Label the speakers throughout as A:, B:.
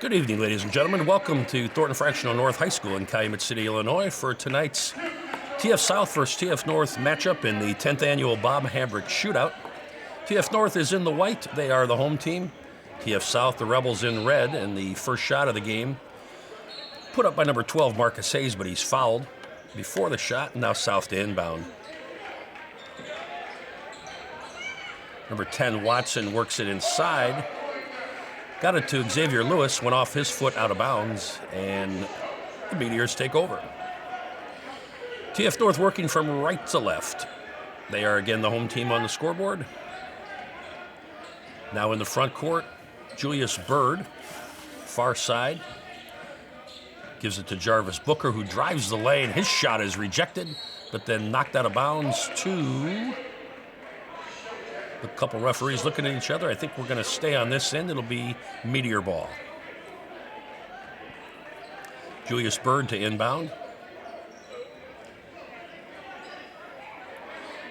A: Good evening, ladies and gentlemen. Welcome to Thornton Fractional North High School in Calumet City, Illinois for tonight's TF South versus TF North matchup in the 10th annual Bob Hambric Shootout. TF North is in the white. They are the home team. TF South, the Rebels, in red, and the first shot of the game put up by number 12, Marcus Hayes, but he's fouled before the shot, and now South to inbound. Number 10, Watson, works it inside. Got it to Xavier Lewis, went off his foot out of bounds, and the Meteors take over. TF North working from right to left. They are again the home team on the scoreboard. Now in the front court, Julius Bird, far side. Gives it to Jarvis Booker, who drives the lane. His shot is rejected, but then knocked out of bounds to a couple referees looking at each other. I think we're going to stay on this end. It'll be Meteor ball. Julius Bird to inbound.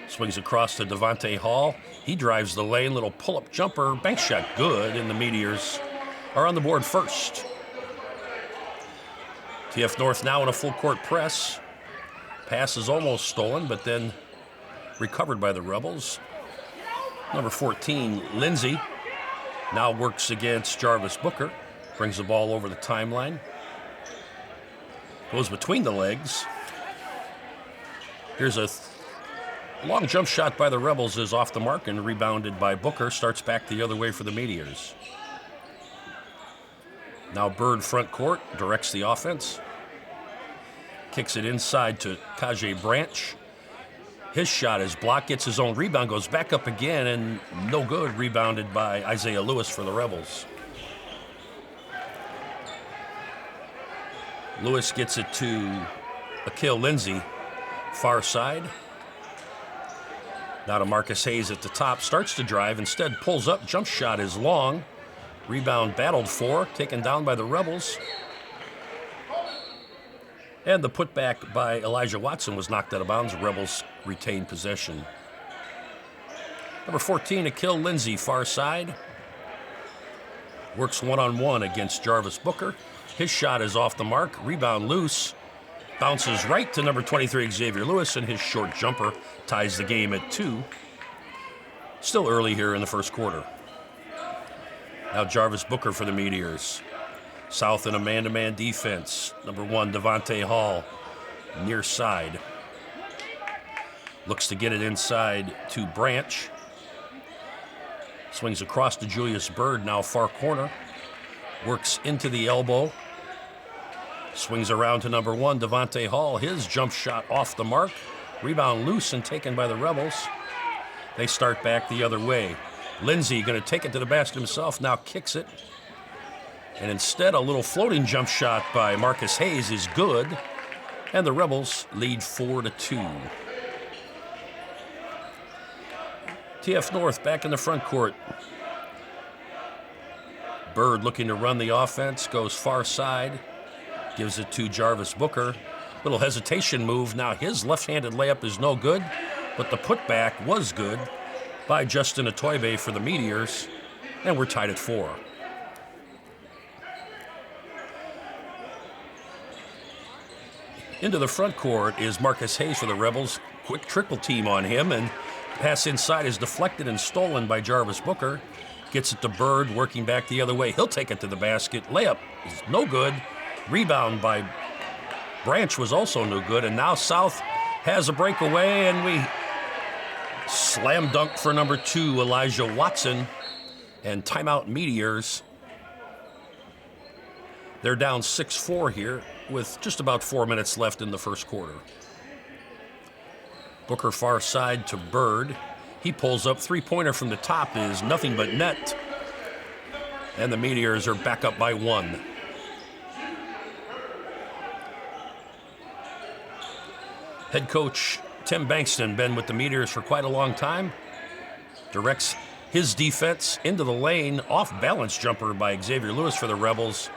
A: Swings across to Devontae Hall. He drives the lane. Little pull-up jumper. Bank shot good, and the Meteors are on the board first. TF North now in a full-court press. Pass is almost stolen, but then recovered by the Rebels. Number 14, Lindsay, now works against Jarvis Booker. Brings the ball over the timeline. Goes between the legs. Here's a long jump shot by the Rebels, is off the mark and rebounded by Booker. Starts back the other way for the Meteors. Now Bird front court, directs the offense. Kicks it inside to Kajay Branch. His shot is blocked, gets his own rebound, goes back up again, and no good. Rebounded by Isaiah Lewis for the Rebels. Lewis gets it to Akil Lindsay, far side. Now to Marcus Hayes at the top, starts to drive, instead pulls up, jump shot is long. Rebound battled for, taken down by the Rebels. And the putback by Elijah Watson was knocked out of bounds. Rebels retain possession. Number 14, Akil Lindsay, far side. Works one-on-one against Jarvis Booker. His shot is off the mark. Rebound loose. Bounces right to number 23, Xavier Lewis, and his short jumper ties the game at 2. Still early here in the first quarter. Now Jarvis Booker for the Meteors. South in a man-to-man defense. Number 1, Devontae Hall, near side. Looks to get it inside to Branch. Swings across to Julius Bird, now far corner. Works into the elbow. Swings around to number 1, Devontae Hall. His jump shot off the mark. Rebound loose and taken by the Rebels. They start back the other way. Lindsay going to take it to the basket himself, now kicks it. And instead, a little floating jump shot by Marcus Hayes is good. And the Rebels lead 4-2. TF North back in the front court. Bird looking to run the offense, goes far side. Gives it to Jarvis Booker. Little hesitation move. Now his left-handed layup is no good. But the putback was good by Justin Atoibe for the Meteors. And we're tied at 4. Into the front court is Marcus Hayes for the Rebels. Quick triple team on him, and pass inside is deflected and stolen by Jarvis Booker. Gets it to Bird, working back the other way. He'll take it to the basket. Layup is no good. Rebound by Branch was also no good. And now South has a breakaway, and we slam dunk for number 2, Elijah Watson. And timeout Meteors. They're down 6-4 here with just about 4 minutes left in the first quarter. Booker far side to Bird. He pulls up. Three-pointer from the top is nothing but net. And the Meteors are back up by 1. Head coach Tim Bankston, been with the Meteors for quite a long time. Directs his defense into the lane. Off-balance jumper by Xavier Lewis for the Rebels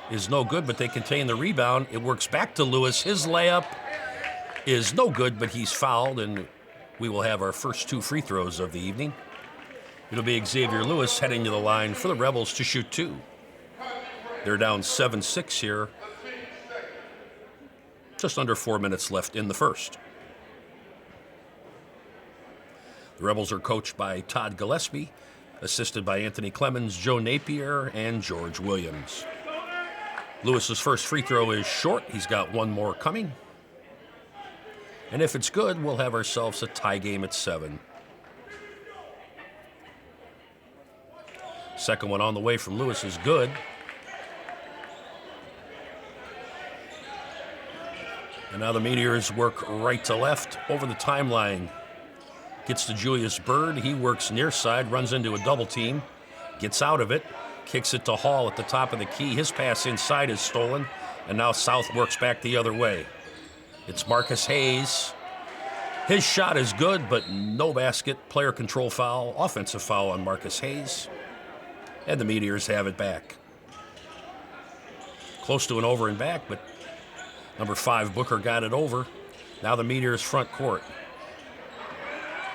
A: is no good, but they contain the rebound. It works back to Lewis. His layup is no good, but he's fouled, and we will have our first 2 free throws of the evening. It'll be Xavier Lewis heading to the line for the Rebels to shoot 2. They're down 7-6 here. Just under 4 minutes left in the first. The Rebels are coached by Todd Gillespie, assisted by Anthony Clemmons, Joe Napier, and George Williams. Lewis's first free throw is short. He's got one more coming. And if it's good, we'll have ourselves a tie game at 7. Second one on the way from Lewis is good. And now the Meteors work right to left over the timeline. Gets to Julius Bird. He works near side, runs into a double team, gets out of it, kicks it to Hall at the top of the key. His pass inside is stolen, and now South works back the other way. It's Marcus Hayes. His shot is good, but no basket. Player control foul, offensive foul on Marcus Hayes. And the Meteors have it back. Close to an over and back, but number 5, Booker, got it over. Now the Meteors front court.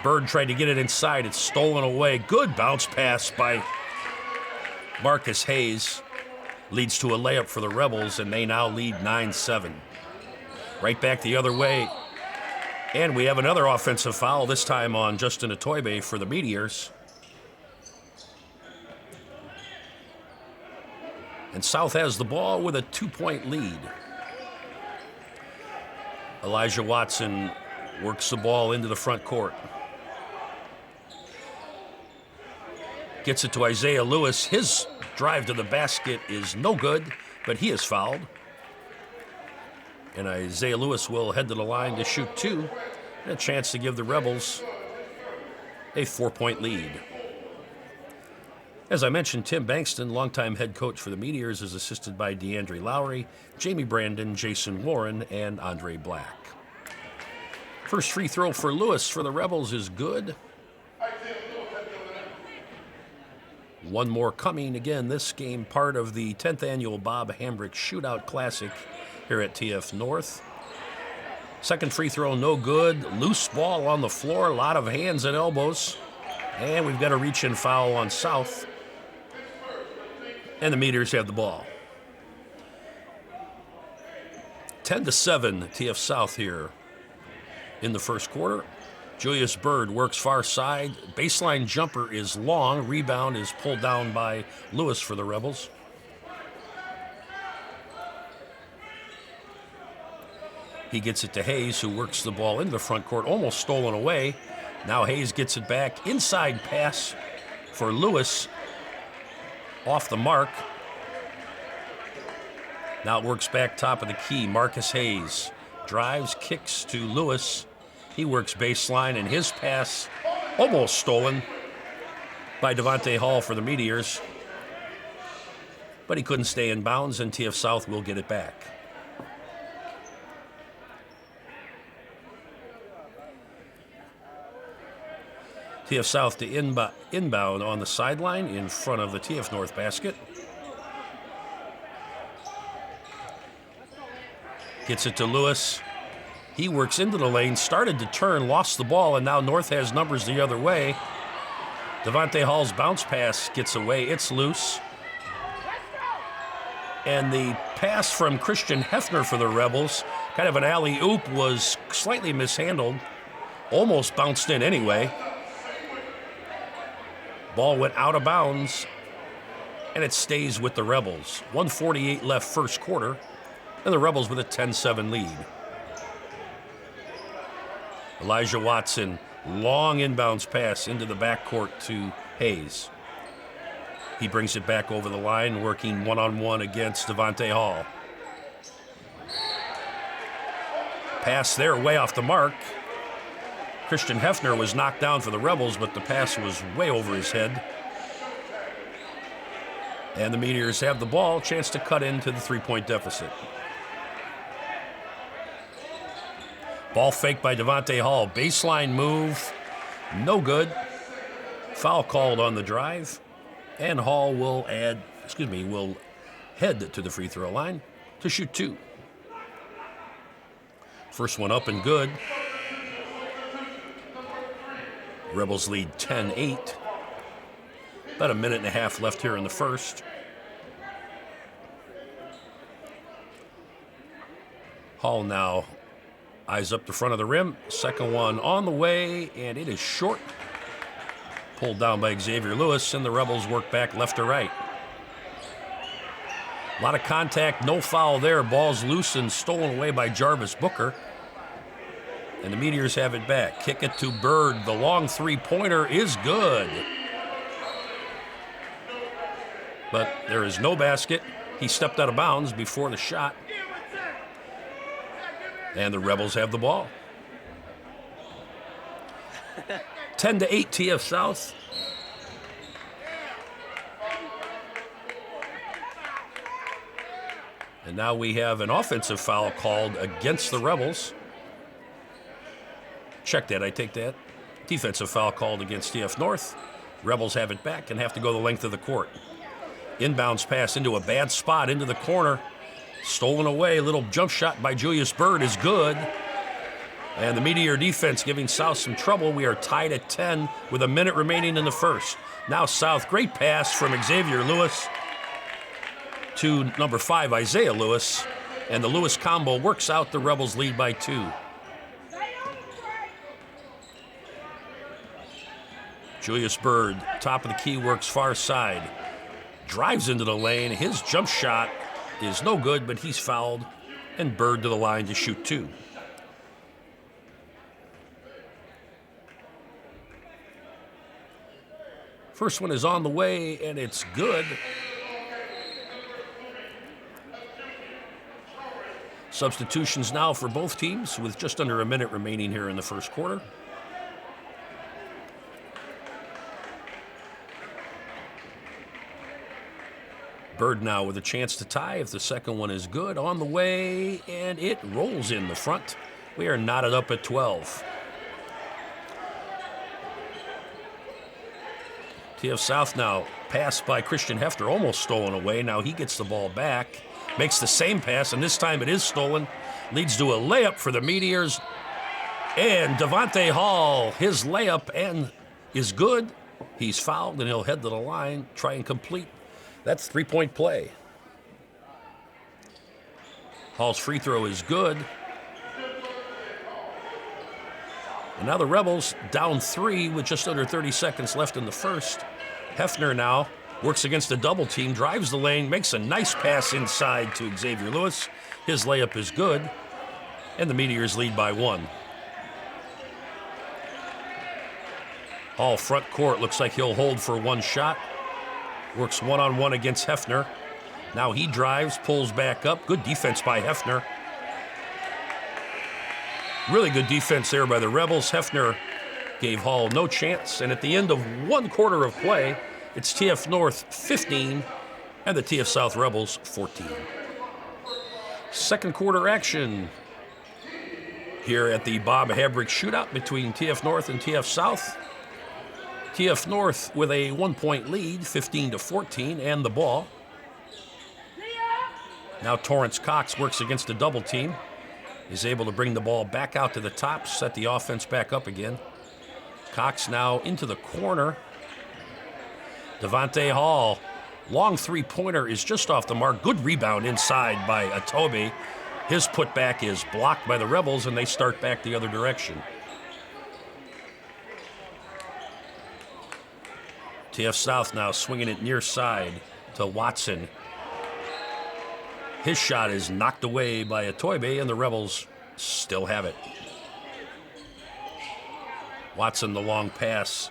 A: Bird tried to get it inside. It's stolen away. Good bounce pass by Marcus Hayes. Leads to a layup for the Rebels, and they now lead 9-7. Right back the other way. And we have another offensive foul, this time on Justin Atoybe for the Meteors. And South has the ball with a 2-point lead. Elijah Watson works the ball into the front court. Gets it to Isaiah Lewis. His drive to the basket is no good, but he is fouled. And Isaiah Lewis will head to the line to shoot 2. And a chance to give the Rebels a 4-point lead. As I mentioned, Tim Bankston, longtime head coach for the Meteors, is assisted by DeAndre Lowery, Jamie Brandon, Jason Warren, and Andre Black. First free throw for Lewis for the Rebels is good. One more coming. Again, this game part of the 10th annual Bob Hambric Shootout Classic here at TF North. Second free throw, no good. Loose ball on the floor, a lot of hands and elbows. And we've got a reach-in foul on South. And the Meteors have the ball. 10-7, TF South here in the first quarter. Julius Bird works far side. Baseline jumper is long. Rebound is pulled down by Lewis for the Rebels. He gets it to Hayes, who works the ball into the front court, almost stolen away. Now Hayes gets it back. Inside pass for Lewis. Off the mark. Now it works back top of the key. Marcus Hayes drives, kicks to Lewis. He works baseline, and his pass almost stolen by Devontae Hall for the Meteors. But he couldn't stay in bounds, and TF South will get it back. TF South to inbound on the sideline in front of the TF North basket. Gets it to Lewis. He works into the lane, started to turn, lost the ball, and now North has numbers the other way. Devontae Hall's bounce pass gets away. It's loose. And the pass from Christian Hefner for the Rebels, kind of an alley-oop, was slightly mishandled. Almost bounced in anyway. Ball went out of bounds, and it stays with the Rebels. 1:48 left first quarter, and the Rebels with a 10-7 lead. Elijah Watson, long inbounds pass into the backcourt to Hayes. He brings it back over the line, working one-on-one against Devontae Hall. Pass there, way off the mark. Christian Hefner was knocked down for the Rebels, but the pass was way over his head. And the Meteors have the ball, chance to cut into the 3-point deficit. Ball fake by Devontae Hall. Baseline move, no good. Foul called on the drive. And Hall will head to the free throw line to shoot 2. First one up and good. Rebels lead 10-8. About a minute and a half left here in the first. Hall now eyes up the front of the rim. Second one on the way, and it is short. Pulled down by Xavier Lewis, and the Rebels work back left to right. A lot of contact, no foul there. Ball's loose and stolen away by Jarvis Booker. And the Meteors have it back. Kick it to Bird. The long three-pointer is good. But there is no basket. He stepped out of bounds before the shot. And the Rebels have the ball. 10-8 TF South. And now we have an offensive foul called against the Rebels. Check that, I take that. Defensive foul called against TF North. Rebels have it back and have to go the length of the court. Inbounds pass into a bad spot into the corner. Stolen away, little jump shot by Julius Bird is good. And the Meteor defense giving South some trouble. We are tied at 10 with a minute remaining in the first. Now South, great pass from Xavier Lewis to number 5, Isaiah Lewis. And the Lewis combo works out. The Rebels lead by 2. Julius Bird, top of the key, works far side. Drives into the lane. His jump shot is no good, but he's fouled. And Bird to the line to shoot 2. First one is on the way, and it's good. Substitutions now for both teams with just under a minute remaining here in the first quarter. Bird now with a chance to tie if the second one is good. On the way, and it rolls in the front. We are knotted up at 12. TF South now passed by Christian Hefner, almost stolen away. Now he gets the ball back, makes the same pass, and this time it is stolen. Leads to a layup for the Meteors. And Devontae Hall, his layup and is good. He's fouled, and he'll head to the line, try and complete. That's three-point play. Hall's free throw is good. And now the Rebels down 3 with just under 30 seconds left in the first. Hefner now works against a double team, drives the lane, makes a nice pass inside to Xavier Lewis. His layup is good, and the Meteors lead by 1. Hall front court, looks like he'll hold for one shot. Works one-on-one against Hefner. Now he drives, pulls back up. Good defense by Hefner. Really good defense there by the Rebels. Hefner gave Hall no chance. And at the end of one quarter of play, it's TF North 15 and the TF South Rebels 14. Second quarter action here at the Bob Hambric Shootout between TF North and TF South. TF North with a 1-point lead, 15-14, and the ball. Now Torrance Cox works against a double team. Is able to bring the ball back out to the top, set the offense back up again. Cox now into the corner. Devontae Hall, long three-pointer is just off the mark. Good rebound inside by Atobe. His putback is blocked by the Rebels, and they start back the other direction. TF South now swinging it near side to Watson. His shot is knocked away by Atobe, and the Rebels still have it. Watson, the long pass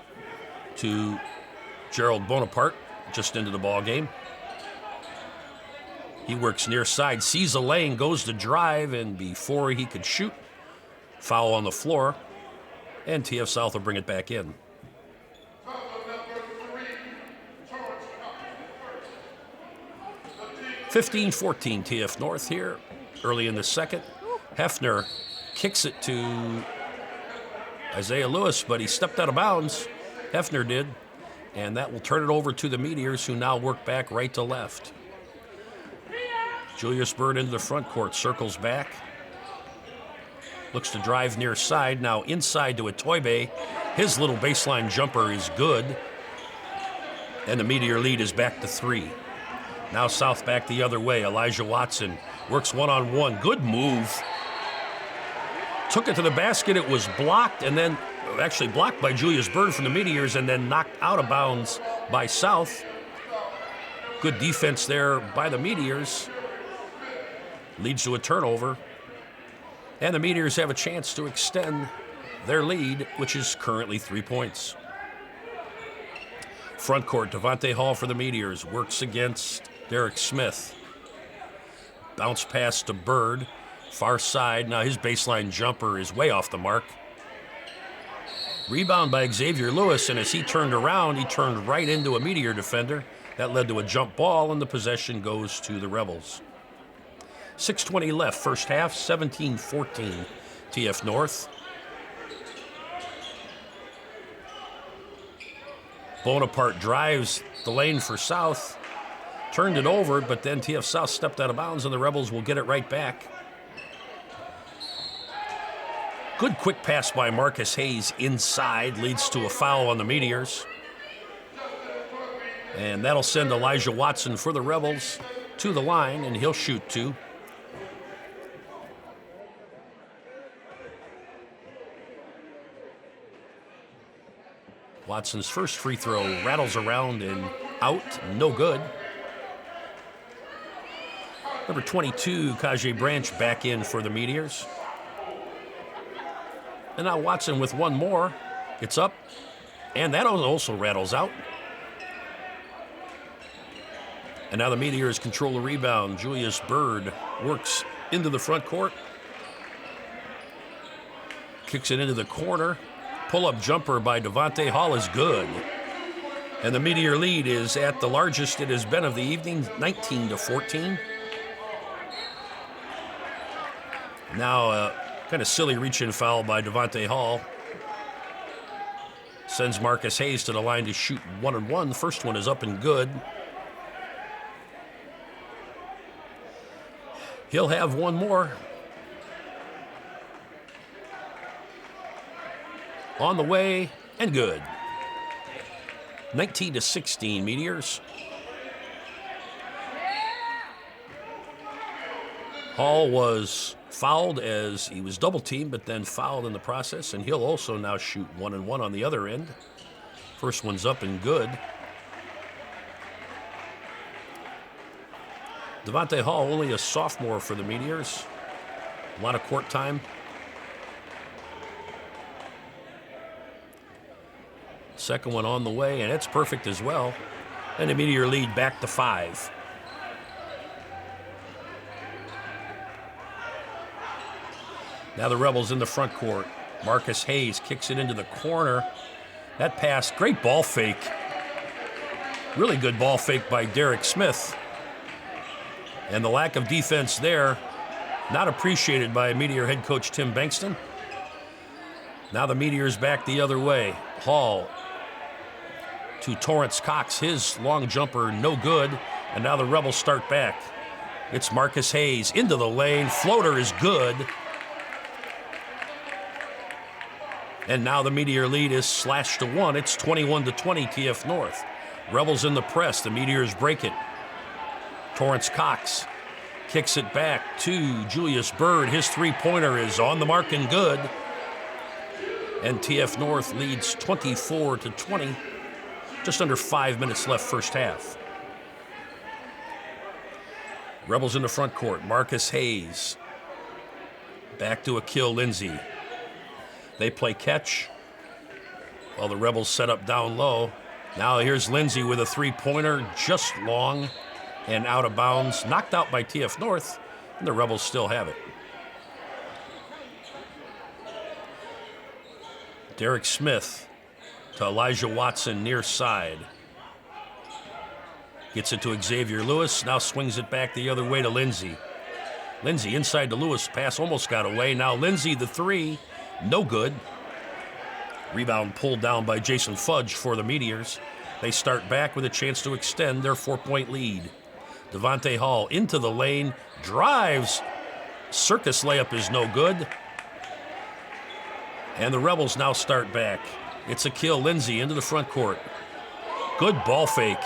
A: to Gerald Bonaparte, just into the ball game. He works near side, sees a lane, goes to drive, and before he could shoot, foul on the floor, and TF South will bring it back in. 15-14 TF North here, early in the second. Hefner kicks it to Isaiah Lewis, but he stepped out of bounds. Hefner did, and that will turn it over to the Meteors, who now work back right to left. Julius Bird into the front court, circles back. Looks to drive near side, now inside to Atobe. His little baseline jumper is good. And the Meteor lead is back to 3. Now South back the other way. Elijah Watson works one-on-one. Good move took it to the basket. It was blocked, and then actually blocked by Julius Byrd from the Meteors, and then knocked out of bounds by South. Good defense there by the Meteors. Leads to a turnover. And the Meteors have a chance to extend their lead, which is currently 3 points. Front court, Devontae Hall for the Meteors. Works against Derek Smith. Bounce pass to Byrd. Far side. Now his baseline jumper is way off the mark. Rebound by Xavier Lewis, and as he turned around, he turned right into a Meteor defender. That led to a jump ball, and the possession goes to the Rebels. 6:20 left, first half, 17-14, TF North. Bonaparte drives the lane for South, turned it over, but then TF South stepped out of bounds, and the Rebels will get it right back. Good quick pass by Marcus Hayes inside, leads to a foul on the Meteors. And that'll send Elijah Watson for the Rebels to the line, and he'll shoot two. Watson's first free throw rattles around and out, no good. Number 22, Kajay Branch, back in for the Meteors. And now Watson with one more. It's up, and that also rattles out. And now the Meteors control the rebound. Julius Byrd works into the front court. Kicks it into the corner. Pull-up jumper by Devontae Hall is good. And the Meteor lead is at the largest it has been of the evening, 19-14. Now kind of silly reach-in foul by Devontae Hall. Sends Marcus Hayes to the line to shoot 1-and-1. The first one is up and good. He'll have one more. On the way, and good. 19-16, Meteors. Hall was fouled as he was double-teamed, but then fouled in the process, and he'll also now shoot 1-and-1 on the other end. First one's up and good. Devontae Hall, only a sophomore for the Meteors. A lot of court time. Second one on the way, and it's perfect as well. And the Meteor lead back to 5. Now the Rebels in the front court. Marcus Hayes kicks it into the corner. That pass, great ball fake. Really good ball fake by Derek Smith. And the lack of defense there, not appreciated by Meteor head coach Tim Bankston. Now the Meteors back the other way. Hall to Torrance Cox. His long jumper, no good. And now the Rebels start back. It's Marcus Hayes into the lane. Floater is good. And now the Meteor lead is slashed to 1. It's 21-20 TF North. Rebels in the press. The Meteors break it. Torrance Cox kicks it back to Julius Byrd. His three-pointer is on the mark and good. And TF North leads 24-20. Just under 5 minutes left first half. Rebels in the front court. Marcus Hayes. Back to Akil Lindsey. They play catch while the Rebels set up down low. Now here's Lindsey with a three-pointer, just long and out of bounds. Knocked out by TF North, and the Rebels still have it. Derek Smith to Elijah Watson near side. Gets it to Xavier Lewis, now swings it back the other way to Lindsey. Lindsey inside to Lewis, pass almost got away. Now Lindsey the three, no good. Rebound pulled down by Jason Fudge for the Meteors. They start back with a chance to extend their 4-point lead. Devontae Hall into the lane, drives. Circus layup is no good. And the Rebels now start back. It's Akil Lindsey into the front court. Good ball fake.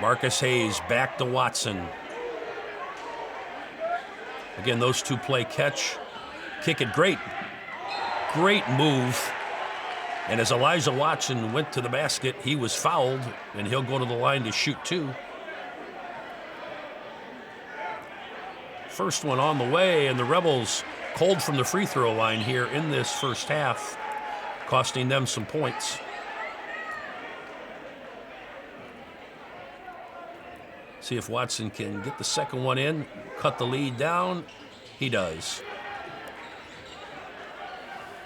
A: Marcus Hayes back to Watson. Again, those two play catch. Kick it great. Great move. And as Elijah Watson went to the basket, he was fouled, and he'll go to the line to shoot two. First one on the way, and the Rebels cold from the free throw line here in this first half, costing them some points. See if Watson can get the second one in, cut the lead down. He does.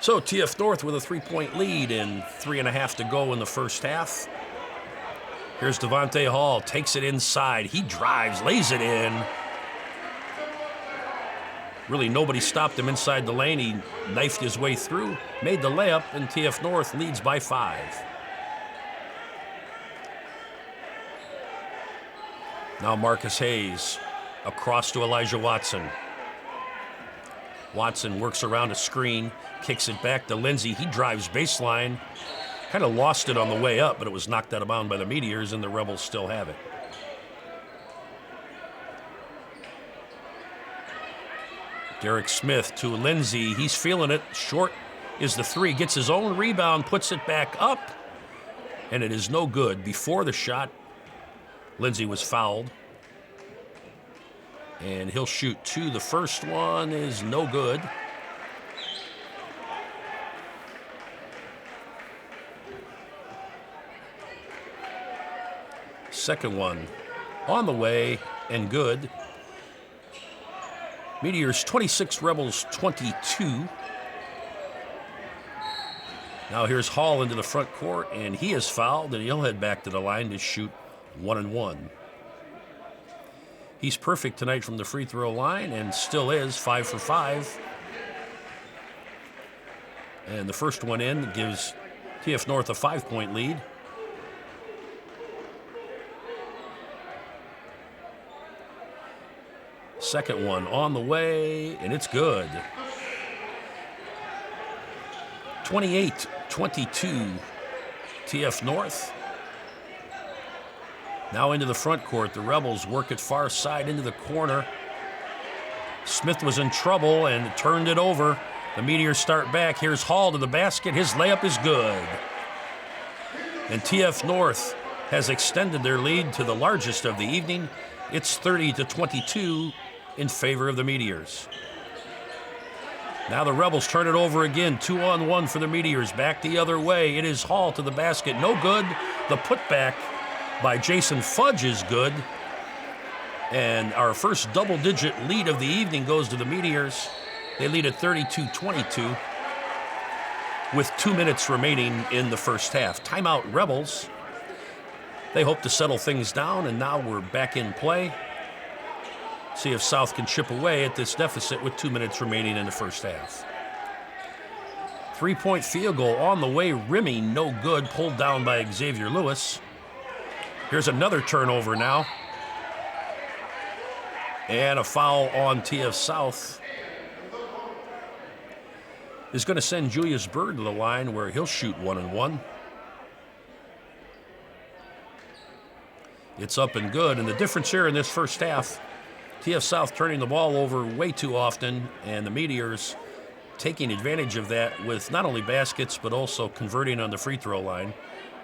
A: So TF North with a 3-point lead and 3.5 to go in the first half. Here's Devontae Hall, takes it inside. He drives, lays it in. Really, nobody stopped him inside the lane. He knifed his way through, made the layup, and TF North leads by 5. Now Marcus Hayes across to Elijah Watson. Watson works around a screen, kicks it back to Lindsey. He drives baseline. Kind of lost it on the way up, but it was knocked out of bounds by the Meteors, and the Rebels still have it. Derek Smith to Lindsey. He's feeling it. Short is the three. Gets his own rebound, puts it back up, and it is no good. Before the shot, Lindsey was fouled. And he'll shoot two. The first one is no good. Second one on the way and good. Meteors 26, Rebels 22. Now here's Hall into the front court, and he is fouled, and he'll head back to the line to shoot 1-1. He's perfect tonight from the free throw line and still is 5 for 5. And the first one in gives TF North a 5-point lead. Second one on the way, and it's good. 28-22, TF North. Now into the front court. The Rebels work it far side into the corner. Smith was in trouble and turned it over. The Meteors start back. Here's Hall to the basket. His layup is good. And TF North has extended their lead to the largest of the evening. It's 30-22 in favor of the Meteors. Now the Rebels turn it over again. 2-on-1 for the Meteors. Back the other way. It is Hall to the basket. No good. The putback by Jason Fudge is good. And our first double-digit lead of the evening goes to the Meteors. They lead at 32-22 with 2 minutes remaining in the first half. Timeout, Rebels. They hope to settle things down, and now we're back in play. See if South can chip away at this deficit with 2 minutes remaining in the first half. 3-point field goal on the way, rimming, no good, pulled down by Xavier Lewis. Here's another turnover now. And a foul on TF South is going to send Julius Byrd to the line where he'll shoot 1-1. It's up and good. And the difference here in this first half, TF South turning the ball over way too often, and the Meteors taking advantage of that with not only baskets but also converting on the free throw line.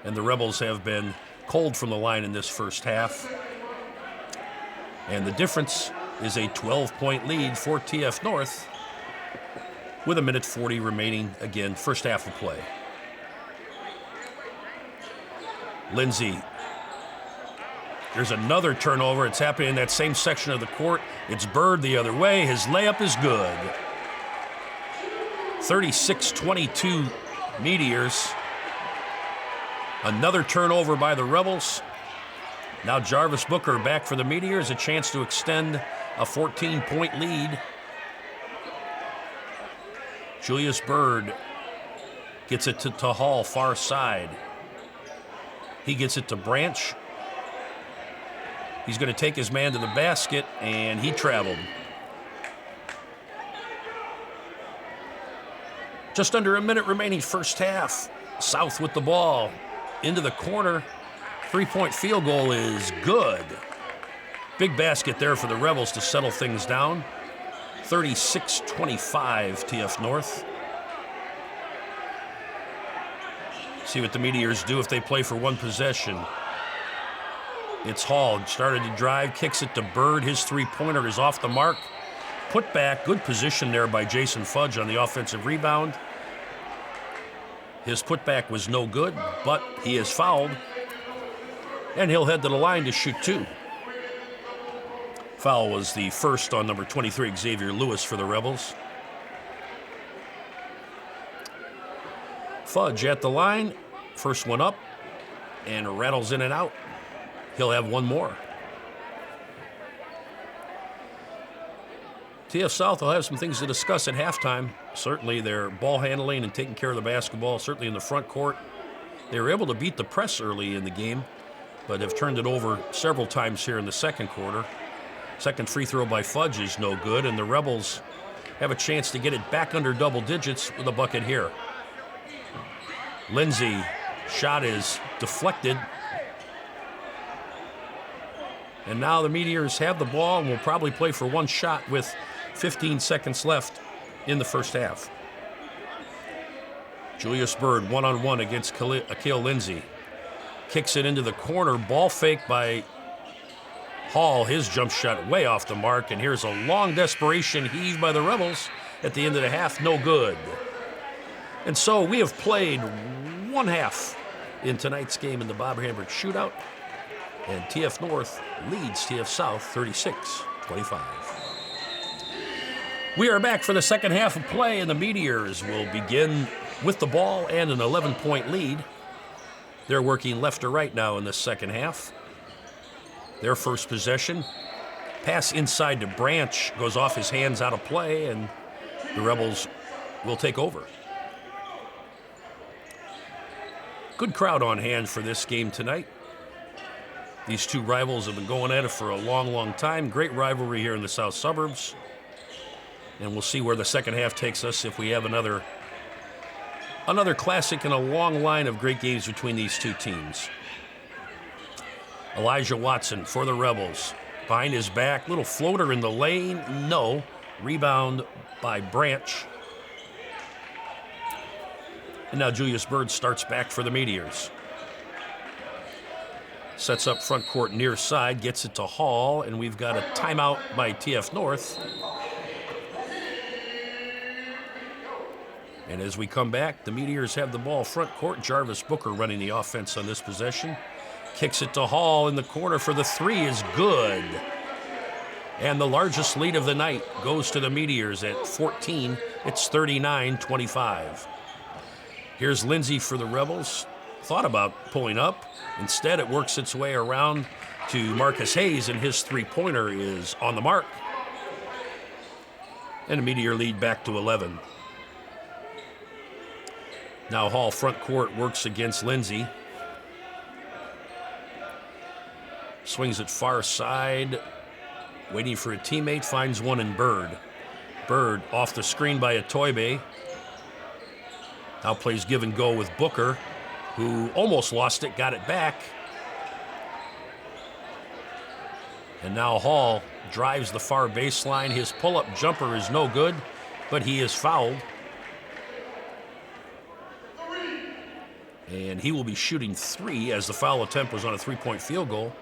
A: And the Rebels have been cold from the line in this first half. And the difference is a 12-point lead for TF North with 1:40 remaining, again, first half of play. Lindsey. There's another turnover. It's happening in that same section of the court. It's Byrd the other way. His layup is good. 36-22 Meteors. Another turnover by the Rebels. Now Jarvis Booker back for the Meteors, a chance to extend a 14-point lead. Julius Byrd gets it to Hall, far side. He gets it to Branch. He's going to take his man to the basket, and he traveled. Just under a minute remaining first half. South with the ball. Into the corner. 3-point field goal is good. Big basket there for the Rebels to settle things down. 36-25 TF North. See what the Meteors do if they play for one possession. It's Hall, started to drive, kicks it to Bird. His three-pointer is off the mark. Put back, good position there by Jason Fudge on the offensive rebound. His putback was no good, but he is fouled, and he'll head to the line to shoot two. Foul was the first on number 23, Xavier Lewis, for the Rebels. Fudge at the line, first one up, and rattles in and out. He'll have one more. TF South will have some things to discuss at halftime. Certainly their ball handling and taking care of the basketball, certainly in the front court. They were able to beat the press early in the game, but have turned it over several times here in the second quarter. Second free throw by Fudge is no good, and the Rebels have a chance to get it back under double digits with a bucket here. Lindsay, shot is deflected. And now the Meteors have the ball and will probably play for one shot with 15 seconds left in the first half. Julius Bird one-on-one against Akil Lindsay. Kicks it into the corner, ball fake by Hall. His jump shot way off the mark, and here's a long desperation heave by the Rebels at the end of the half, no good. And so we have played one half in tonight's game in the Bob Hambric Shootout, and TF North leads TF South 36-25. We are back for the second half of play, and the Meteors will begin with the ball and an 11-point lead. They're working left to right now in the second half. Their first possession, pass inside to Branch, goes off his hands out of play, and the Rebels will take over. Good crowd on hand for this game tonight. These two rivals have been going at it for a long, long time. Great rivalry here in the south suburbs. And we'll see where the second half takes us if we have another classic in a long line of great games between these two teams. Elijah Watson for the Rebels. Behind his back, little floater in the lane. No. Rebound by Branch. And now Julius Bird starts back for the Meteors. Sets up front court near side, gets it to Hall, and we've got a timeout by TF North. And as we come back, the Meteors have the ball front court. Jarvis Booker running the offense on this possession. Kicks it to Hall in the corner for the three is good. And the largest lead of the night goes to the Meteors at 14. It's 39-25. Here's Lindsay for the Rebels. Thought about pulling up. Instead, it works its way around to Marcus Hayes, and his three-pointer is on the mark. And the Meteor lead back to 11. Now Hall front court works against Lindsay. Swings it far side. Waiting for a teammate, finds one in Bird. Bird off the screen by Atoybe. Now plays give and go with Booker, who almost lost it, got it back. And now Hall drives the far baseline. His pull-up jumper is no good, but he is fouled. And he will be shooting three, as the foul attempt was on a three-point field goal.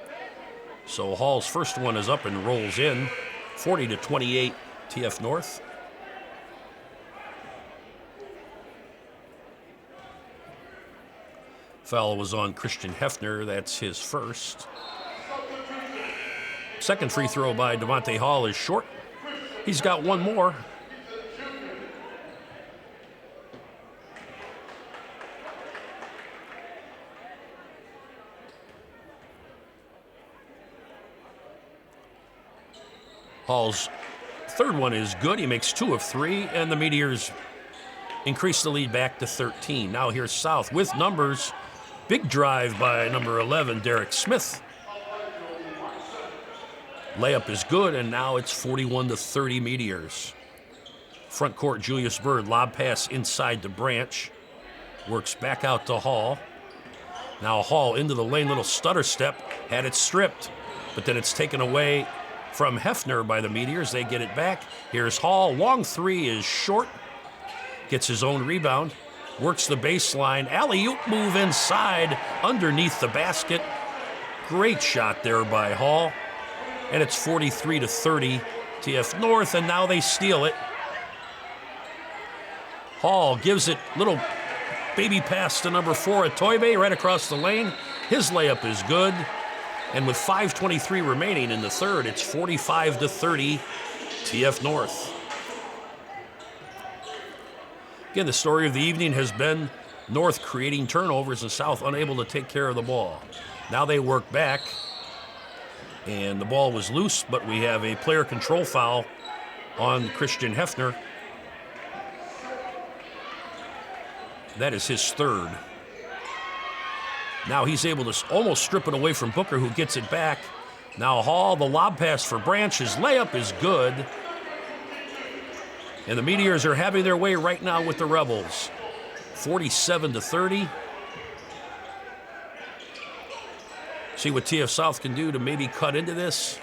A: So Hall's first one is up and rolls in. 40-28 TF North. Foul was on Christian Hefner. That's his first. Second free throw by Devontae Hall is short. He's got one more. Hall's third one is good. He makes 2 of 3, and the Meteors increase the lead back to 13. Now here's South with numbers. Big drive by number 11, Derek Smith. Layup is good, and now it's 41-30 Meteors. Front court, Julius Bird, lob pass inside to Branch. Works back out to Hall. Now Hall into the lane, little stutter step, had it stripped, but then it's taken away from Hefner by the Meteors. They get it back. Here's Hall. Long three is short. Gets his own rebound. Works the baseline. Alley-oop move inside underneath the basket. Great shot there by Hall. And it's 43-30 TF North, and now they steal it. Hall gives it little baby pass to number 4 Atoibe right across the lane. His layup is good. And with 5:23 remaining in the third, it's 45-30 TF North. Again, the story of the evening has been North creating turnovers and South unable to take care of the ball. Now they work back, and the ball was loose, but we have a player control foul on Christian Hefner. That is his third. Now he's able to almost strip it away from Booker, who gets it back. Now Hall, the lob pass for Branch. His layup is good. And the Meteors are having their way right now with the Rebels. 47-30. See what TF South can do to maybe cut into this.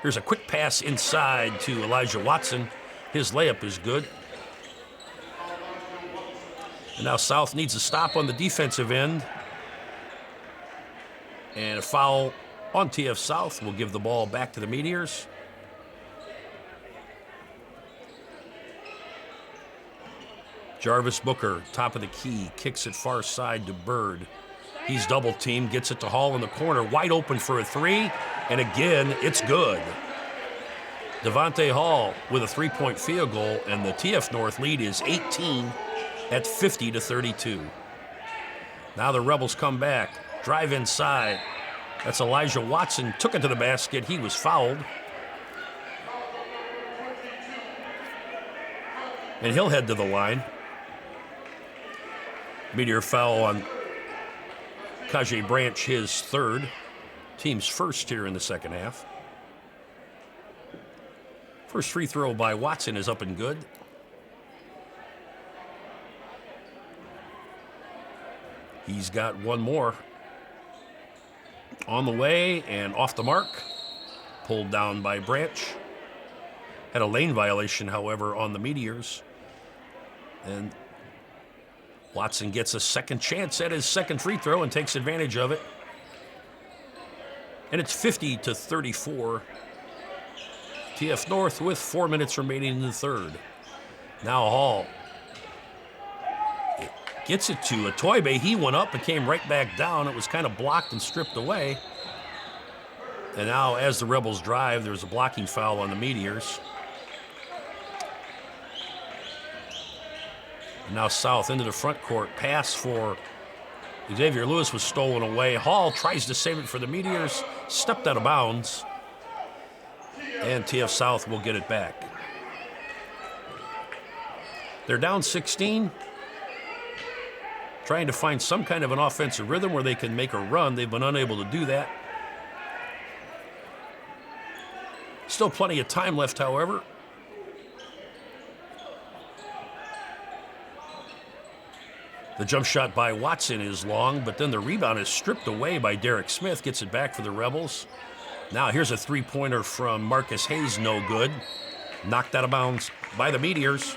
A: Here's a quick pass inside to Elijah Watson. His layup is good. And now South needs a stop on the defensive end. And a foul on TF South will give the ball back to the Meteors. Jarvis Booker, top of the key, kicks it far side to Bird. He's double teamed, gets it to Hall in the corner, wide open for a three, and again, it's good. Devontae Hall with a three-point field goal, and the TF North lead is 18 at 50-32. Now the Rebels come back, drive inside. That's Elijah Watson, took it to the basket, he was fouled. And he'll head to the line. Meteor foul on Kajay Branch, his third. Team's first here in the second half. First free throw by Watson is up and good. He's got one more on the way and off the mark. Pulled down by Branch. Had a lane violation, however, on the Meteors. And Watson gets a second chance at his second free throw and takes advantage of it. And it's 50-34. TF North with 4 minutes remaining in the third. Now Hall gets it to Atoibe. He went up and came right back down. It was kind of blocked and stripped away. And now as the Rebels drive, there's a blocking foul on the Meteors. And now South into the front court. Pass for Xavier Lewis was stolen away. Hall tries to save it for the Meteors. Stepped out of bounds. And TF South will get it back. They're down 16. Trying to find some kind of an offensive rhythm where they can make a run. They've been unable to do that. Still plenty of time left, however. The jump shot by Watson is long, but then the rebound is stripped away by Derek Smith. Gets it back for the Rebels. Now here's a three-pointer from Marcus Hayes, no good. Knocked out of bounds by the Meteors.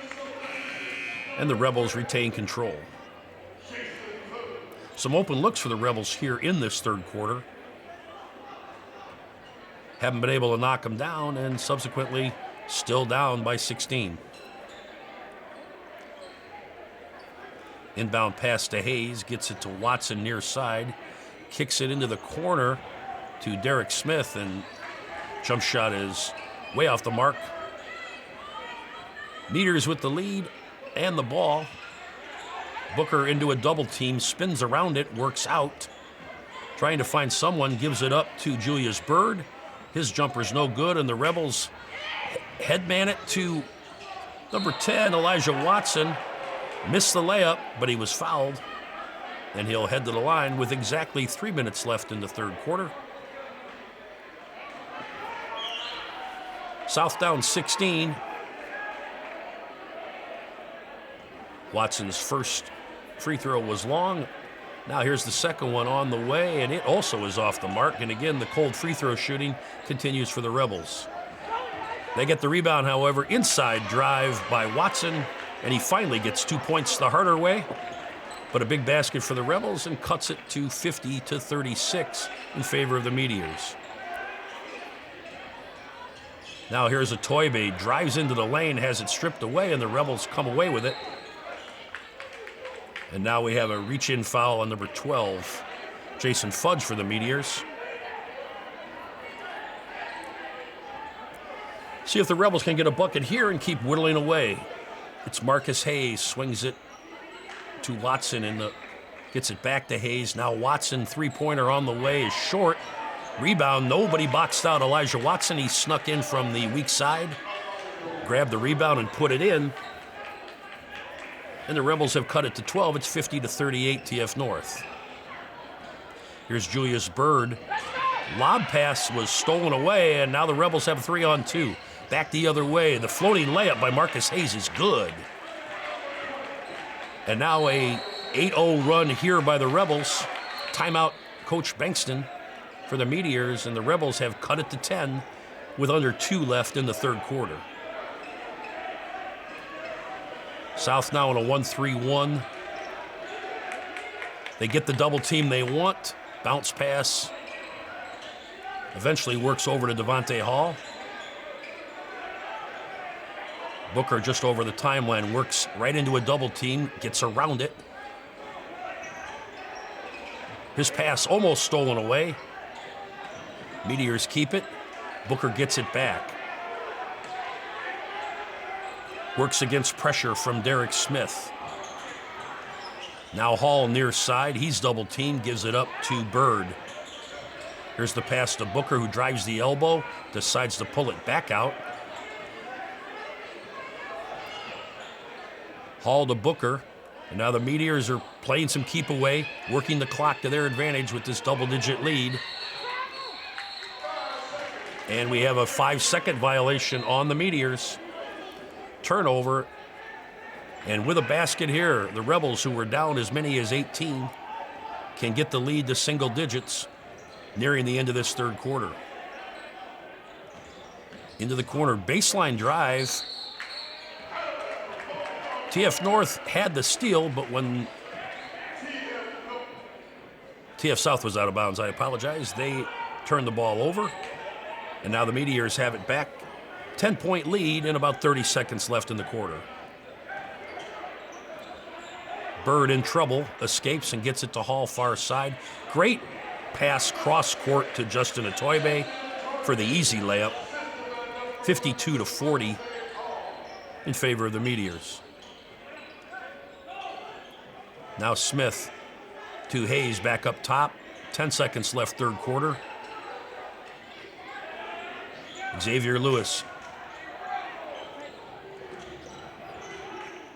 A: And the Rebels retain control. Some open looks for the Rebels here in this third quarter. Haven't been able to knock them down, and subsequently still down by 16. Inbound pass to Hayes, gets it to Watson near side, kicks it into the corner to Derek Smith, and jump shot is way off the mark. Meteors with the lead and the ball. Booker into a double team, spins around it, works out. Trying to find someone, gives it up to Julius Bird. His jumper's no good, and the Rebels headman it to number 10, Elijah Watson. Missed the layup, but he was fouled. And he'll head to the line with exactly 3 minutes left in the third quarter. South down 16. Watson's first free throw was long. Now here's the second one on the way, and it also is off the mark. And again, the cold free throw shooting continues for the Rebels. They get the rebound, however, inside drive by Watson, and he finally gets 2 points the harder way. But a big basket for the Rebels and cuts it to 50-36 in favor of the Meteors. Now here's a Toybe, drives into the lane, has it stripped away, and the Rebels come away with it. And now we have a reach-in foul on number 12, Jason Fudge for the Meteors. See if the Rebels can get a bucket here and keep whittling away. It's Marcus Hayes, swings it to Watson and gets it back to Hayes. Now Watson, three-pointer on the way, is short. Rebound, nobody boxed out Elijah Watson. He snuck in from the weak side, grabbed the rebound and put it in. And the Rebels have cut it to 12. It's 50-38 TF North. Here's Julius Bird. Lob pass was stolen away, and now the Rebels have a 3-on-2. Back the other way. The floating layup by Marcus Hayes is good. And now a 8-0 run here by the Rebels. Timeout Coach Bankston for the Meteors, and the Rebels have cut it to 10 with under 2 left in the third quarter. South now in a 1-3-1. They get the double team they want. Bounce pass. Eventually works over to Devontae Hall. Booker just over the timeline, works right into a double team, gets around it. His pass almost stolen away. Meteors keep it. Booker gets it back. Works against pressure from Derek Smith. Now Hall near side. He's double teamed, gives it up to Bird. Here's the pass to Booker, who drives the elbow, decides to pull it back out. Hall to Booker. And now the Meteors are playing some keep away, working the clock to their advantage with this double-digit lead. And we have a 5-second violation on the Meteors. Turnover, and with a basket here, the Rebels, who were down as many as 18, can get the lead to single digits nearing the end of this third quarter. Into the corner, baseline drive. TF North had the steal, but when TF South was out of bounds, I apologize, they turned the ball over, and now the Meteors have it back. 10-point lead and about 30 seconds left in the quarter. Bird in trouble, escapes and gets it to Hall far side. Great pass cross court to Justin Atoybe for the easy layup. 52-40 in favor of the Meteors. Now Smith to Hayes back up top. 10 seconds left third quarter. Xavier Lewis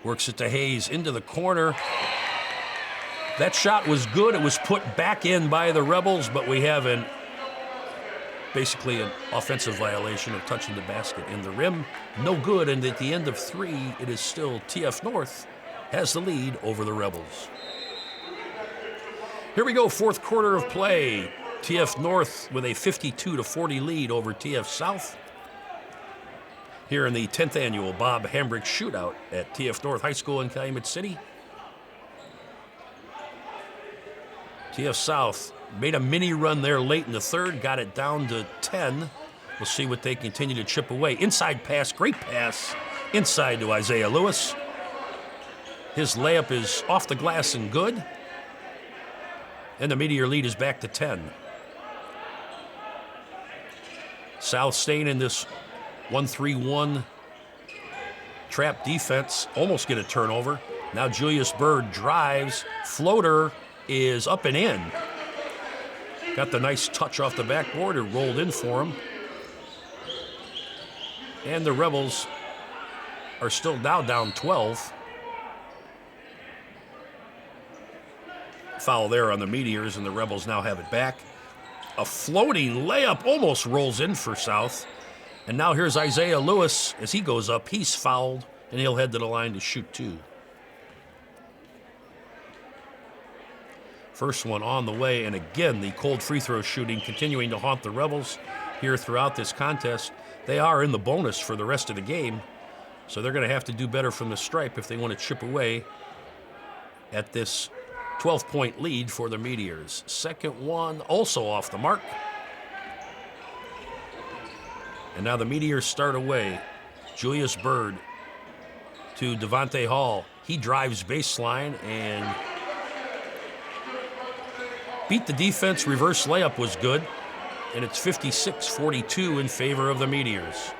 A: works it to Hayes into the corner. That shot was good. It was put back in by the Rebels, but we have basically an offensive violation of touching the basket in the rim. No good, and at the end of 3, it is still TF North has the lead over the Rebels. Here we go, fourth quarter of play. TF North with a 52-40 lead over TF South. Here in the 10th annual Bob Hambric Shootout at TF North High School in Calumet City. TF South made a mini run there late in the third, got it down to 10. We'll see what they continue to chip away. Inside pass, great pass, inside to Isaiah Lewis. His layup is off the glass and good. And the Meteor lead is back to 10. South staying in this 1-3-1 trap defense, almost get a turnover. Now Julius Bird drives, floater is up and in. Got the nice touch off the backboard, it rolled in for him. And the Rebels are still now down 12. Foul there on the Meteors, and the Rebels now have it back. A floating layup almost rolls in for South. And now here's Isaiah Lewis. As he goes up, he's fouled, and he'll head to the line to shoot 2. First one on the way, and again, the cold free throw shooting continuing to haunt the Rebels here throughout this contest. They are in the bonus for the rest of the game, so they're going to have to do better from the stripe if they want to chip away at this 12-point lead for the Meteors. Second one also off the mark. And now the Meteors start away. Julius Bird to Devontae Hall. He drives baseline and beat the defense. Reverse layup was good. And it's 56-42 in favor of the Meteors.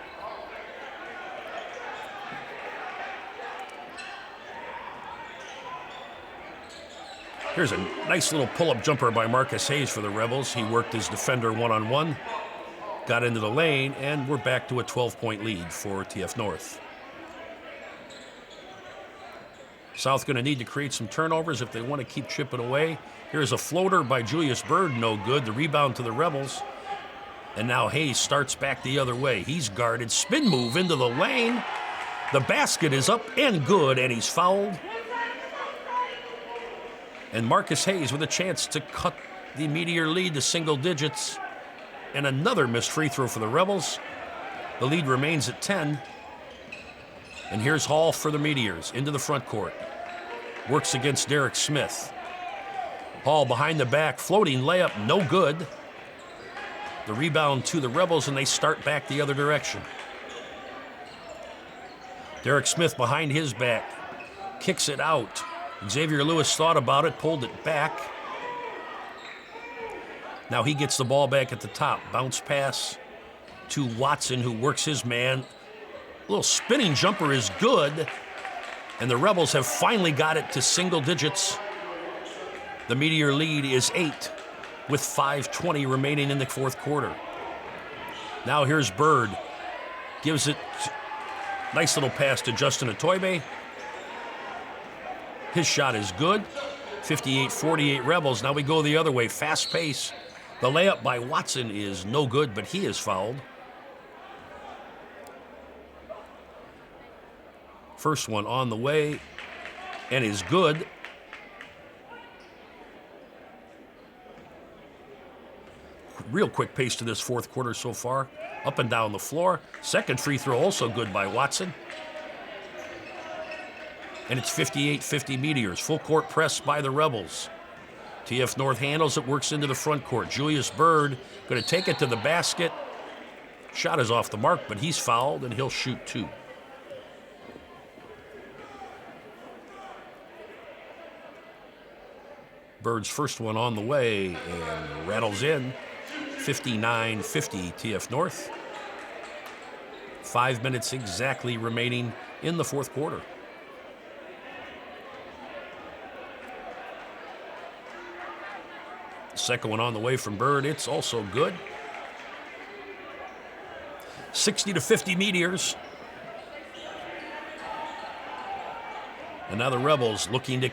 A: Here's a nice little pull-up jumper by Marcus Hayes for the Rebels. He worked his defender one-on-one, got into the lane, and we're back to a 12-point lead for TF North. South going to need to create some turnovers if they want to keep chipping away. Here's a floater by Julius Bird, no good. The rebound to the Rebels. And now Hayes starts back the other way. He's guarded. Spin move into the lane. The basket is up and good, and he's fouled. And Marcus Hayes with a chance to cut the Meteor lead to single digits. And another missed free throw for the Rebels. The lead remains at 10. And here's Hall for the Meteors into the front court. Works against Derek Smith. Hall behind the back, floating layup, no good. The rebound to the Rebels, and they start back the other direction. Derek Smith behind his back, kicks it out. Xavier Lewis thought about it, pulled it back. Now he gets the ball back at the top. Bounce pass to Watson, who works his man. A little spinning jumper is good. And the Rebels have finally got it to single digits. The Meteor lead is 8 with 5:20 remaining in the fourth quarter. Now here's Bird. Gives it, nice little pass to Justin Atoibe. His shot is good. 58-48 Rebels. Now we go the other way. Fast pace. The layup by Watson is no good, but he is fouled. First one on the way and is good. Real quick pace to this fourth quarter so far. Up and down the floor. Second free throw also good by Watson. And it's 58-50 Meteors. Full court press by the Rebels. TF North handles it, works into the front court. Julius Bird going to take it to the basket. Shot is off the mark, but he's fouled, and he'll shoot two. Bird's first one on the way and rattles in. 59-50 TF North. 5 minutes exactly remaining in the fourth quarter. Second one on the way from Bird. It's also good. 60-50 Meteors. And now the Rebels looking to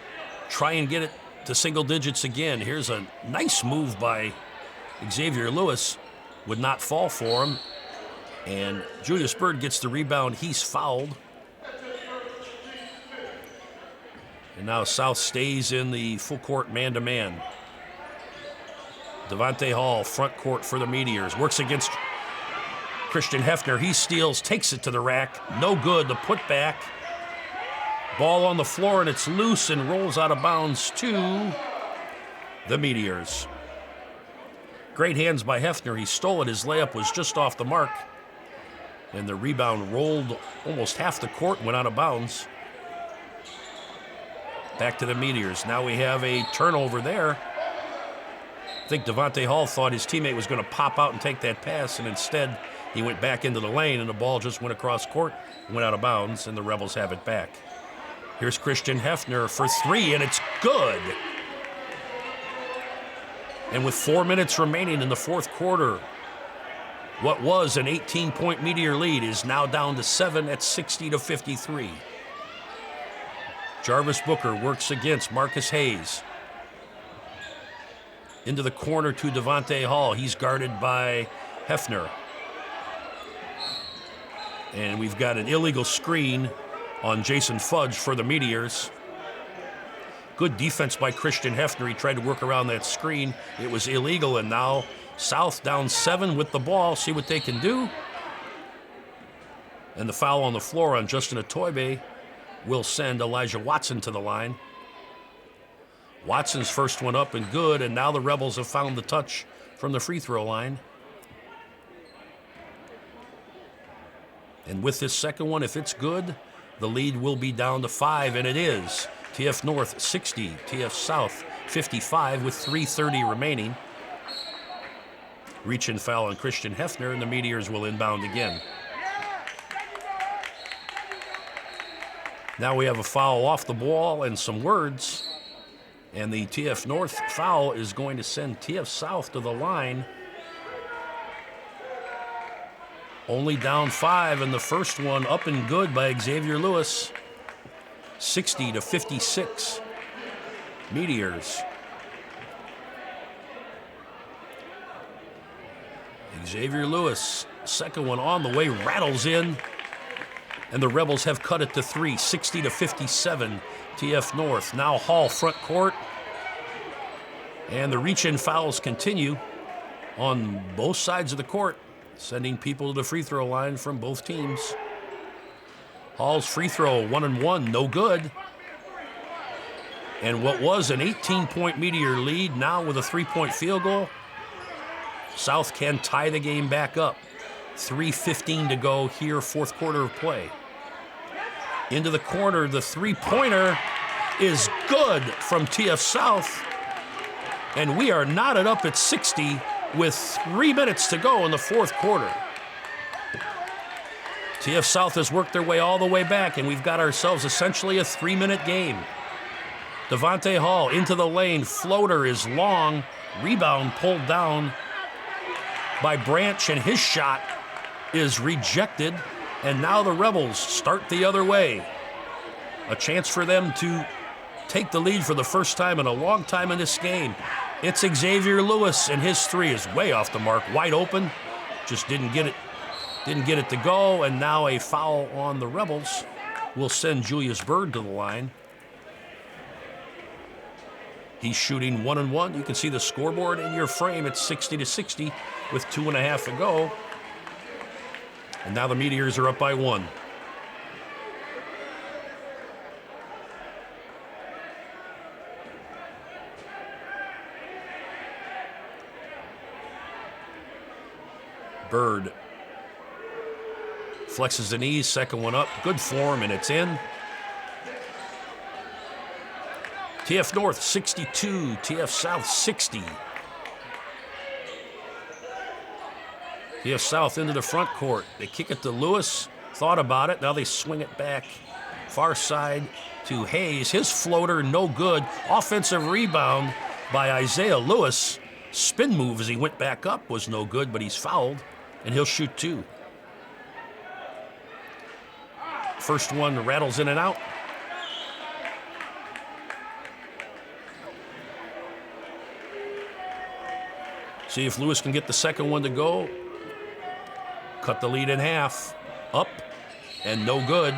A: try and get it to single digits again. Here's a nice move by Xavier Lewis. Would not fall for him. And Julius Bird gets the rebound. He's fouled. And now South stays in the full court man-to-man. Devontae Hall, front court for the Meteors. Works against Christian Hefner. He steals, takes it to the rack. No good. The putback. Ball on the floor, and it's loose and rolls out of bounds to the Meteors. Great hands by Hefner. He stole it. His layup was just off the mark. And the rebound rolled almost half the court, went out of bounds. Back to the Meteors. Now we have a turnover there. I think Devontae Hall thought his teammate was going to pop out and take that pass, and instead he went back into the lane, and the ball just went across court, went out of bounds, and the Rebels have it back. Here's Christian Hefner for three, and it's good. And with 4 minutes remaining in the fourth quarter, what was an 18-point Meteor lead is now down to 7 at 60-53. Jarvis Booker works against Marcus Hayes. Into the corner to Devontae Hall. He's guarded by Hefner. And we've got an illegal screen on Jason Fudge for the Meteors. Good defense by Christian Hefner. He tried to work around that screen. It was illegal, and now South down 7 with the ball. See what they can do. And the foul on the floor on Justin Atoybe will send Elijah Watson to the line. Watson's first one up and good, and now the Rebels have found the touch from the free throw line. And with this second one, if it's good, the lead will be down to 5, and it is. TF North 60, TF South 55 with 3:30 remaining. Reach and foul on Christian Hefner, and the Meteors will inbound again. Now we have a foul off the ball and some words. And the TF North foul is going to send TF South to the line. Only down 5, and the first one up and good by Xavier Lewis. 60-56. Meteors. Xavier Lewis, second one on the way, rattles in. And the Rebels have cut it to 3, 60-57. TF North. Now Hall front court. And the reach-in fouls continue on both sides of the court, sending people to the free throw line from both teams. Hall's free throw, 1-1, no good. And what was an 18-point Meteor lead, now with a 3-point field goal, South can tie the game back up. 3:15 to go here, fourth quarter of play. Into the corner, the three-pointer is good from TF South. And we are knotted up at 60 with 3 minutes to go in the fourth quarter. TF South has worked their way all the way back, and we've got ourselves essentially a 3-minute game. Devontae Hall into the lane. Floater is long. Rebound pulled down by Branch, and his shot is rejected. And now the Rebels start the other way. A chance for them to take the lead for the first time in a long time in this game. It's Xavier Lewis, and his three is way off the mark, wide open. Just didn't get it to go, and now a foul on the Rebels will send Julius Bird to the line. He's shooting 1-1. You can see the scoreboard in your frame. It's 60-60 with 2.5 to go. And now the Meteors are up by 1. Bird flexes the knees, second one up, good form, and it's in. TF North 62, TF South 60. TF South into the front court. They kick it to Lewis, thought about it, now they swing it back. Far side to Hayes, his floater no good. Offensive rebound by Isaiah Lewis. Spin move as he went back up was no good, but he's fouled, and he'll shoot 2. First one rattles in and out. See if Lewis can get the second one to go. Cut the lead in half. Up and no good.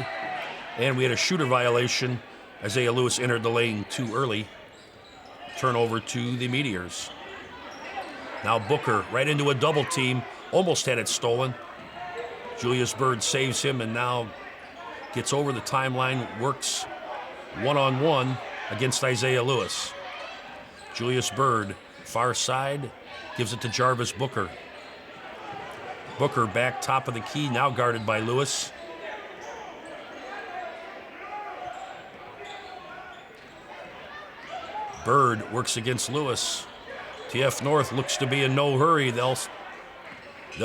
A: And we had a shooter violation. Isaiah Lewis entered the lane too early. Turnover to the Meteors. Now Booker right into a double team. Almost had it stolen. Julius Bird saves him and now gets over the timeline. Works one-on-one against Isaiah Lewis. Julius Bird, far side, gives it to Jarvis Booker. Booker back top of the key, now guarded by Lewis. Bird works against Lewis. TF North looks to be in no hurry. They'll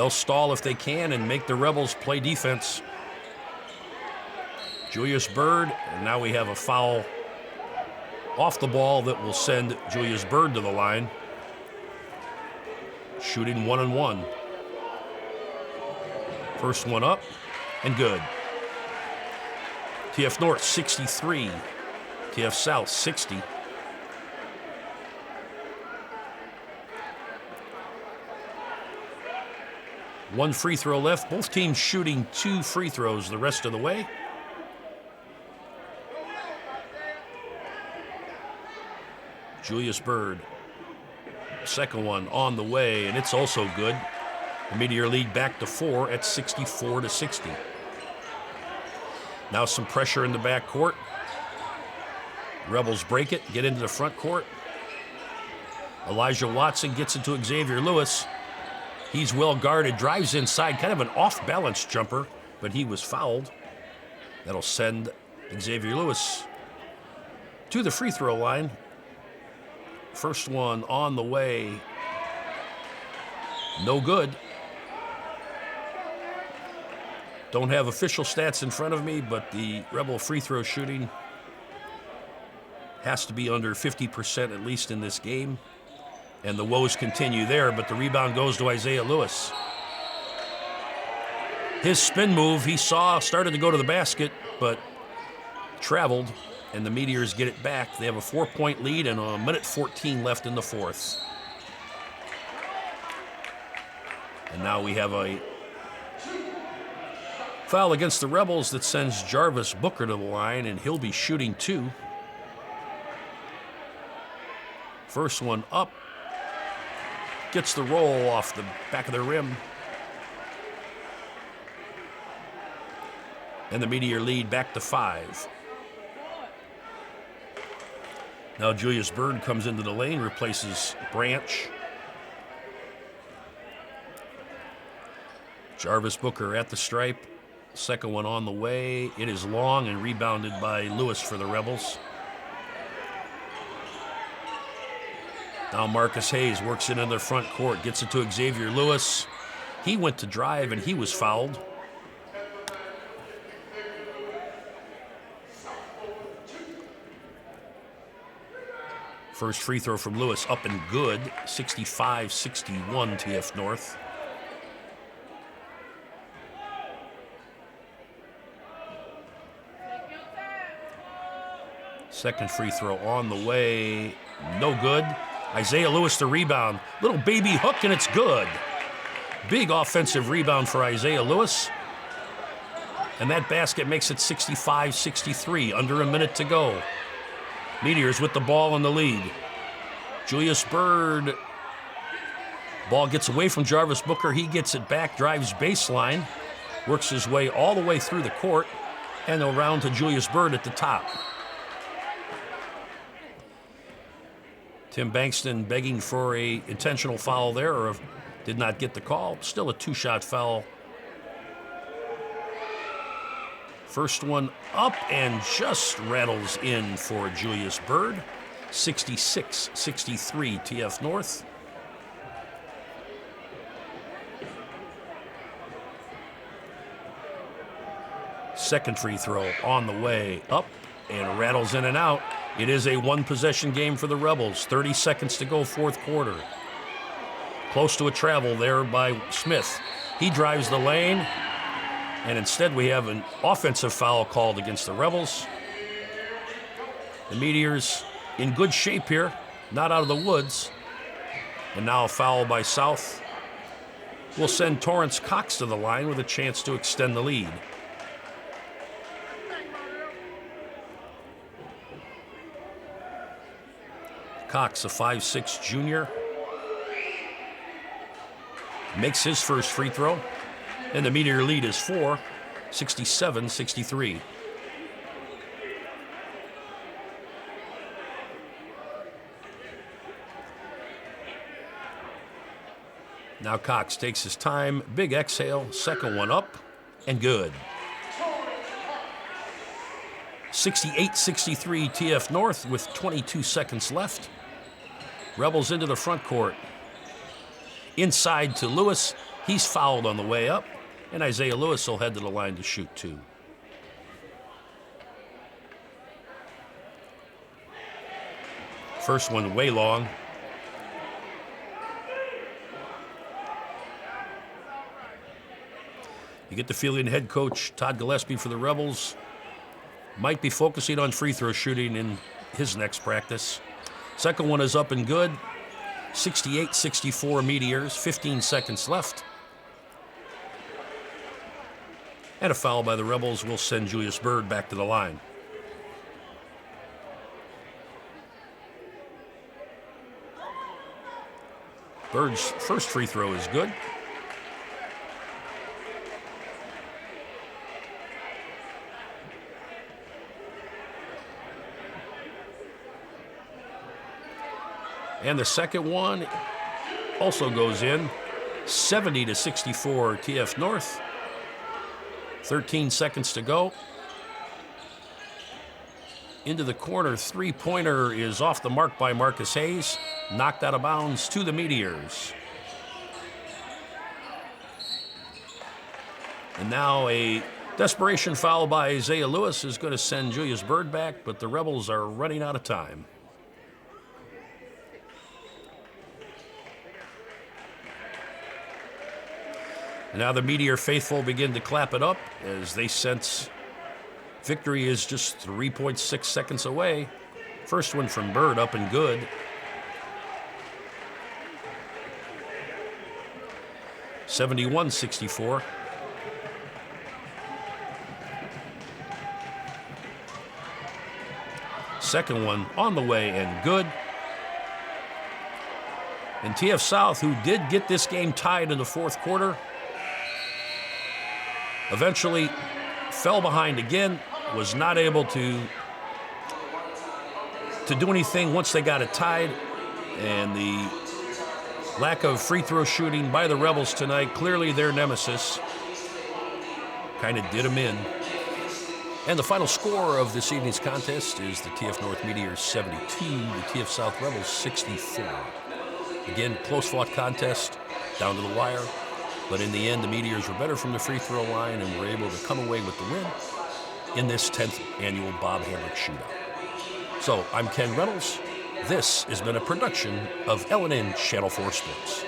A: stall if they can and make the Rebels play defense. Julius Bird, and now we have a foul off the ball that will send Julius Bird to the line. Shooting 1-1. First one up and good. TF North 63, TF South 60. One free throw left. Both teams shooting 2 free throws the rest of the way. Julius Byrd. Second one on the way, and it's also good. The Meteor lead back to 4 at 64-60. Now some pressure in the back court. Rebels break it, get into the front court. Elijah Watson gets into Xavier Lewis. He's well guarded, drives inside, kind of an off-balance jumper, but he was fouled. That'll send Xavier Lewis to the free throw line. First one on the way. No good. Don't have official stats in front of me, but the Rebel free throw shooting has to be under 50% at least in this game. And the woes continue there, but the rebound goes to Isaiah Lewis. His spin move, he saw, started to go to the basket, but traveled, and the Meteors get it back. They have a 4-point lead and a minute 14 left in the fourth. And now we have a foul against the Rebels that sends Jarvis Booker to the line, and he'll be shooting 2. First one up. Gets the roll off the back of the rim. And the Meteor lead back to 5. Now Julius Byrd comes into the lane, replaces Branch. Jarvis Booker at the stripe. Second one on the way. It is long and rebounded by Lewis for the Rebels. Now Marcus Hayes works it in the front court, gets it to Xavier Lewis. He went to drive and he was fouled. First free throw from Lewis up and good, 65-61 TF North. Second free throw on the way, no good. Isaiah Lewis the rebound. Little baby hook and it's good. Big offensive rebound for Isaiah Lewis. And that basket makes it 65-63, under a minute to go. Meteors with the ball in the lead. Julius Byrd. Ball gets away from Jarvis Booker. He gets it back, drives baseline, works his way all the way through the court, and around to Julius Byrd at the top. Tim Bankston begging for a intentional foul there, or did not get the call. Still a 2-shot foul. First one up and just rattles in for Julius Byrd. 66-63 TF North. Second free throw on the way up and rattles in and out. It is a one-possession game for the Rebels. 30 seconds to go, fourth quarter. Close to a travel there by Smith. He drives the lane, and instead we have an offensive foul called against the Rebels. The Meteors in good shape here, not out of the woods. And now a foul by South will send Torrance Cox to the line with a chance to extend the lead. Cox, a 5'6" junior, makes his first free throw, and the Meteor lead is 4, 67-63. Now Cox takes his time, big exhale, second one up, and good. 68-63 TF North with 22 seconds left. Rebels into the front court. Inside to Lewis. He's fouled on the way up, and Isaiah Lewis will head to the line to shoot 2. First one way long. You get the feeling head coach Todd Gillespie for the Rebels might be focusing on free throw shooting in his next practice. Second one is up and good. 68-64 Meteors, 15 seconds left. And a foul by the Rebels will send Julius Byrd back to the line. Bird's first free throw is good. And the second one also goes in. 70-64 TF North. 13 seconds to go. Into the corner, three-pointer is off the mark by Marcus Hayes. Knocked out of bounds to the Meteors. And now a desperation foul by Isaiah Lewis is going to send Julius Bird back, but the Rebels are running out of time. And now the Meteor faithful begin to clap it up as they sense victory is just 3.6 seconds away. First one from Bird up and good. (71-64). Second one on the way and good. And TF South, who did get this game tied in the fourth quarter, eventually fell behind again, was not able to do anything once they got it tied, and the lack of free throw shooting by the Rebels tonight, clearly their nemesis, kind of did them in. And the final score of this evening's contest is the TF North Meteors 72, the TF South Rebels 64. Again, close-fought contest, down to the wire. But in the end, the Meteors were better from the free throw line and were able to come away with the win in this 10th annual Bob Hambric Shootout. So, I'm Ken Reynolds. This has been a production of L&N Channel 4 Sports.